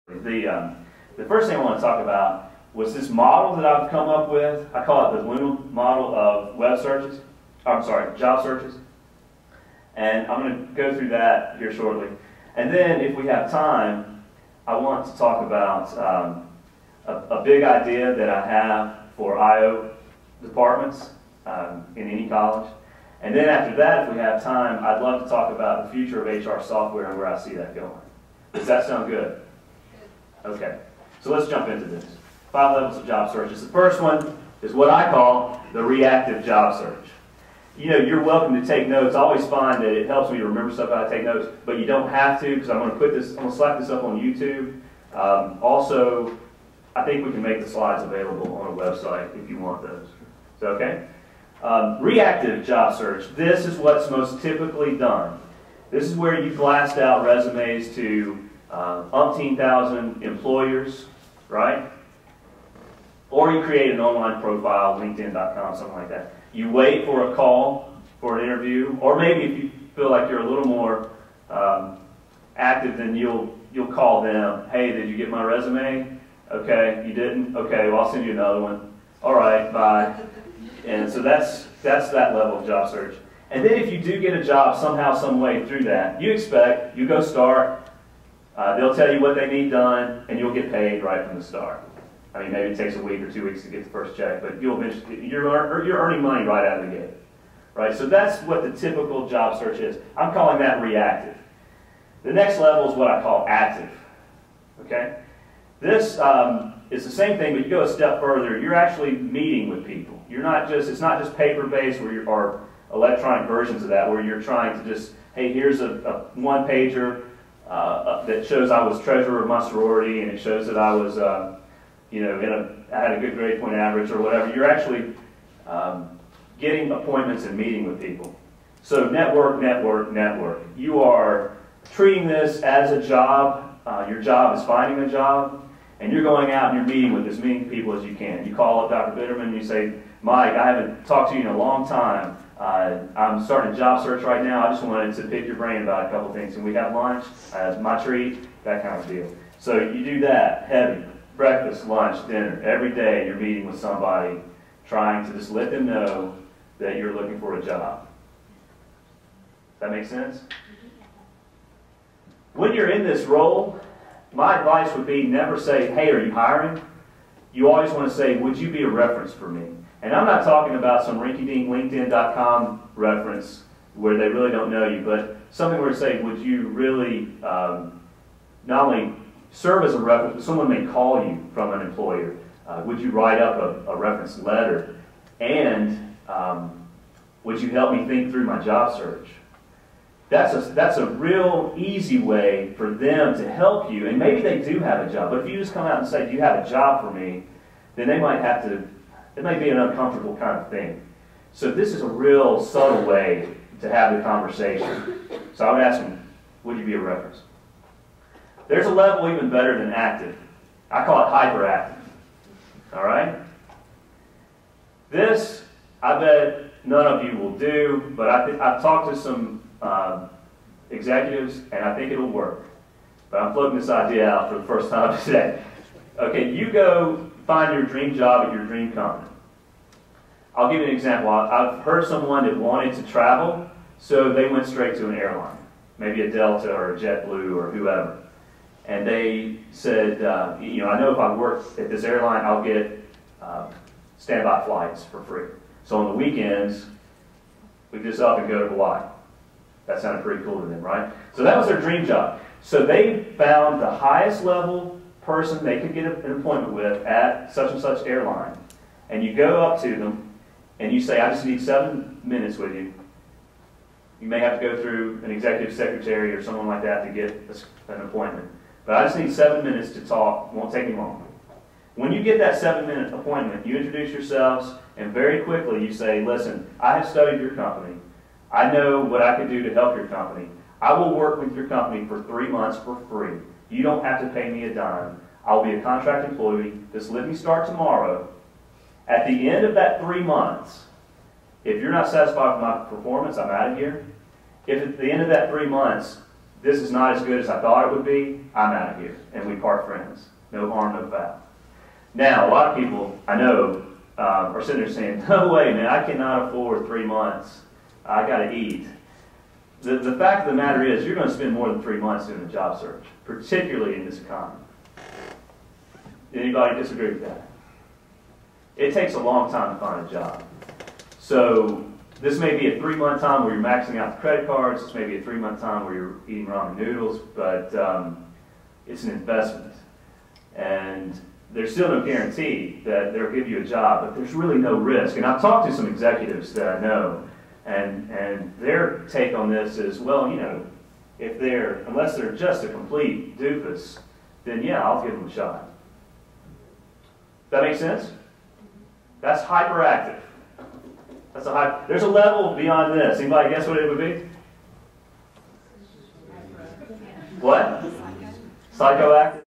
The first thing I want to talk about was this model that I've come up with. I call it the Luna model of web searches. I'm sorry, job searches. And I'm going to go through that here shortly. And then, if we have time, I want to talk about a big idea that I have for I/O departments in any college. And then after that, if we have time, I'd love to talk about the future of HR software and where I see that going. Does that sound good? Okay, so let's jump into this. 5 levels of job searches. The first one is what I call the reactive job search. You know, you're welcome to take notes. I always find that it helps me to remember stuff how to take notes, but you don't have to, because I'm going to slap this up on YouTube. Also, I think we can make the slides available on a website if you want those. Is that okay? Reactive job search. This is what's most typically done. This is where you blast out resumes to umpteen thousand employers, right? Or you create an online profile, LinkedIn.com, something like that. You wait for a call for an interview, or maybe if you feel like you're a little more active, then you'll call them. Hey, did you get my resume? Okay, you didn't? Okay, well, I'll send you another one. All right, bye. And so that's that level of job search. And then if you do get a job somehow, some way through that, you go start. They'll tell you what they need done, and you'll get paid right from the start. I mean, maybe it takes a week or 2 weeks to get the first check, but you're earning money right out of the gate, right? So that's what the typical job search is. I'm calling that reactive. The next level is what I call active. Okay, this is the same thing, but you go a step further. You're actually meeting with people. It's not just paper-based or electronic versions of that, where you're trying to just, hey, here's a one-pager that shows I was treasurer of my sorority, and it shows that I was, I had a good grade point average or whatever. You're actually getting appointments and meeting with people. So network, network, network. You are treating this as a job. Your job is finding a job, and you're going out and you're meeting with as many people as you can. You call up Dr. Bitterman and you say, Mike, I haven't talked to you in a long time. I'm starting a job search right now. I just wanted to pick your brain about a couple things. Can we have lunch? My treat? That kind of deal. So you do that, heavy. Breakfast, lunch, dinner. Every day you're meeting with somebody, trying to just let them know that you're looking for a job. Does that make sense? When you're in this role, my advice would be never say, hey, are you hiring? You always want to say, would you be a reference for me? And I'm not talking about some rinky-dink LinkedIn.com reference where they really don't know you, but something where to say, would you really not only serve as a reference, but someone may call you from an employer. Would you write up a reference letter? And would you help me think through my job search? That's a real easy way for them to help you. And maybe they do have a job, but if you just come out and say, do you have a job for me? Then they might have to, it may be an uncomfortable kind of thing. So this is a real subtle way to have the conversation. So I would ask them, would you be a reference? There's a level even better than active. I call it hyperactive. All right? This, I bet none of you will do, but I've talked to some executives, and I think it'll work. But I'm floating this idea out for the first time today. Okay, you go find your dream job at your dream company. I'll give you an example. I've heard someone that wanted to travel, so they went straight to an airline, maybe a Delta or a JetBlue or whoever. And they said, I know if I work at this airline, I'll get standby flights for free. So on the weekends, we just up and go to Hawaii. That sounded pretty cool to them, right? So that was their dream job. So they found the highest level person they could get an appointment with at such and such airline. And you go up to them and you say, I just need 7 minutes with you. You may have to go through an executive secretary or someone like that to get an appointment. But I just need 7 minutes to talk. It won't take me long. When you get that 7-minute appointment, you introduce yourselves, and very quickly you say, listen, I have studied your company. I know what I can do to help your company. I will work with your company for 3 months for free. You don't have to pay me a dime. I'll be a contract employee. Just let me start tomorrow. At the end of that 3 months, if you're not satisfied with my performance, I'm out of here. If at the end of that 3 months, this is not as good as I thought it would be, I'm out of here. And we part friends. No harm, no foul. Now, a lot of people I know are sitting there saying, no way, man, I cannot afford 3 months. I got to eat. The fact of the matter is, you're going to spend more than 3 months doing a job search, particularly in this economy. Anybody disagree with that? It takes a long time to find a job. So this may be a 3-month time where you're maxing out the credit cards. This may be a 3-month time where you're eating ramen noodles, but it's an investment. And there's still no guarantee that they'll give you a job, but there's really no risk. And I've talked to some executives that I know, and their take on this is, well, you know, unless they're just a complete doofus, then yeah, I'll give them a shot. That makes sense? That's hyperactive. There's a level beyond this. Anybody guess what it would be? What? Psychoactive?